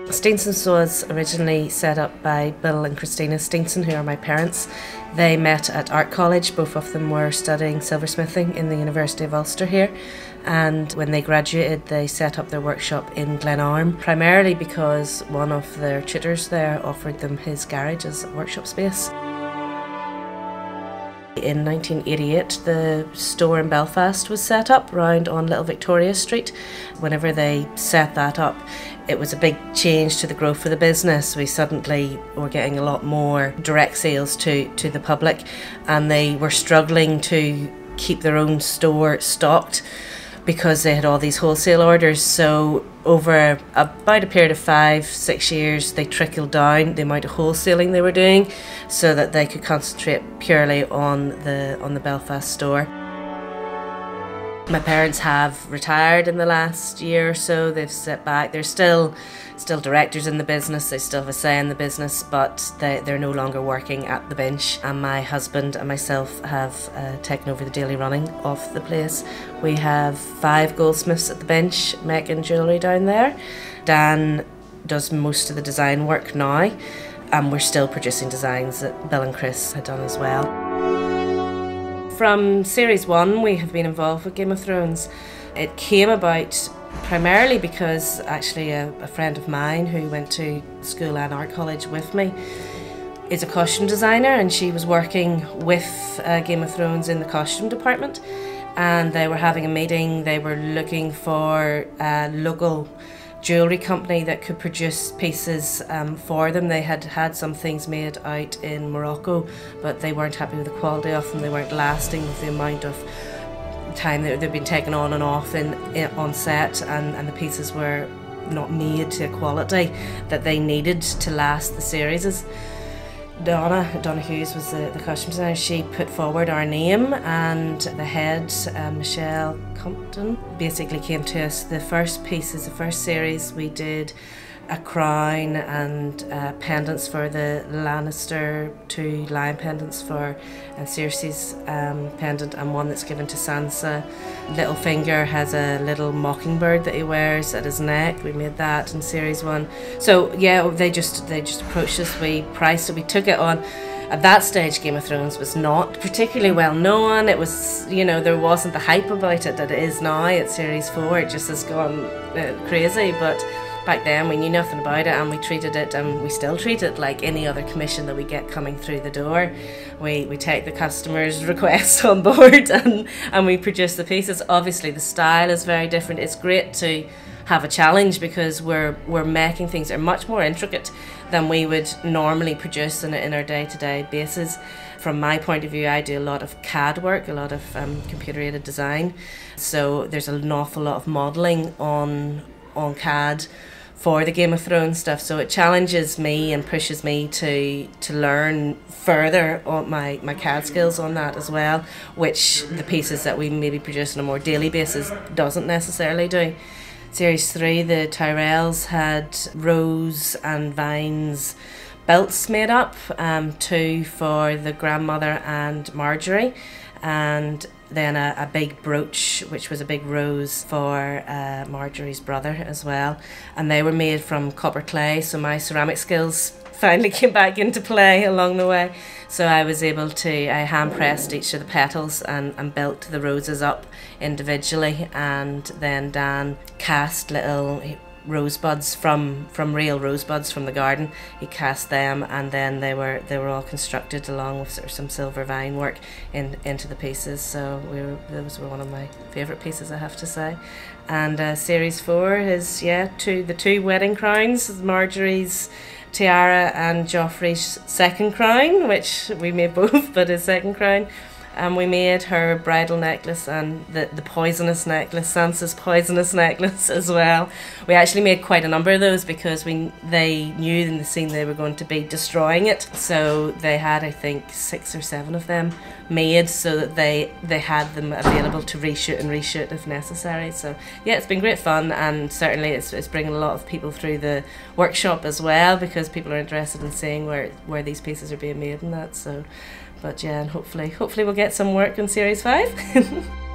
Steenson was originally set up by Bill and Christina Steenson, who are my parents. They met at art college. Both of them were studying silversmithing in the University of Ulster here, and when they graduated they set up their workshop in Glenarm, primarily because one of their tutors there offered them his garage as a workshop space. In 1988 the store in Belfast was set up round on Little Victoria Street. Whenever they set that up, it was a big change to the growth of the business. We suddenly were getting a lot more direct sales to the public, and they were struggling to keep their own store stocked because they had all these wholesale orders. So over about a period of 5-6 years they trickled down the amount of wholesaling they were doing so that they could concentrate purely on the Belfast store. My parents have retired in the last year or so. They've stepped back. They're still directors in the business. They still have a say in the business, but they're no longer working at the bench. And my husband and myself have taken over the daily running of the place. We have 5 goldsmiths at the bench making jewellery down there. Dan does most of the design work now, and we're still producing designs that Bill and Chris had done as well. From Series 1 we have been involved with Game of Thrones. It came about primarily because actually a friend of mine who went to school and art college with me is a costume designer, and she was working with Game of Thrones in the costume department, and they were having a meeting. They were looking for a local jewellery company that could produce pieces for them. They had had some things made out in Morocco, but they weren't happy with the quality of them. They weren't lasting with the amount of time that they've been taken on and off on set, and the pieces were not made to a quality that they needed to last the series. Donna Hughes was the costume designer. She put forward our name, and the head, Michelle Compton, basically came to us. The first pieces, the first series, we did a crown and pendants for the Lannister, 2 lion pendants for Cersei's pendant, and one that's given to Sansa. Littlefinger has a little mockingbird that he wears at his neck. We made that in Series 1. So yeah, they just approached us. We priced it. We took it on. At that stage, Game of Thrones was not particularly well known. It was, you know, there wasn't the hype about it that it is now at Series 4. It just has gone crazy, but back then we knew nothing about it, and we treated it, and we still treat it like any other commission that we get coming through the door. We take the customers' requests on board and we produce the pieces. Obviously the style is very different. It's great to have a challenge because we're making things that are much more intricate than we would normally produce in our day-to-day basis. From my point of view, I do a lot of CAD work, a lot of computer-aided design, so there's an awful lot of modelling on CAD for the Game of Thrones stuff, so it challenges me and pushes me to learn further on my CAD skills on that as well, which the pieces that we maybe produce on a more daily basis doesn't necessarily do. Series 3, the Tyrells had rose and vines belts made up, 2 for the grandmother and Marjorie, and then a big brooch which was a big rose for Marjorie's brother as well, and they were made from copper clay, so my ceramic skills finally came back into play along the way. So I was able to, I hand pressed each of the petals and built the roses up individually, and then Dan cast little rosebuds from real rosebuds from the garden. He cast them, and then they were all constructed along with sort of some silver vine work into the pieces. So those were one of my favourite pieces, I have to say. And Series 4 is the 2 wedding crowns, Marjorie's tiara and Joffrey's second crown, which we made both, but his second crown. And we made her bridal necklace and the poisonous necklace, Sansa's poisonous necklace as well. We actually made quite a number of those because they knew in the scene they were going to be destroying it. So they had, I think, 6 or 7 of them made so that they had them available to reshoot if necessary. So yeah, it's been great fun, and certainly it's bringing a lot of people through the workshop as well because people are interested in seeing where these pieces are being made and that. So. But yeah, and hopefully we'll get some work in Series 5.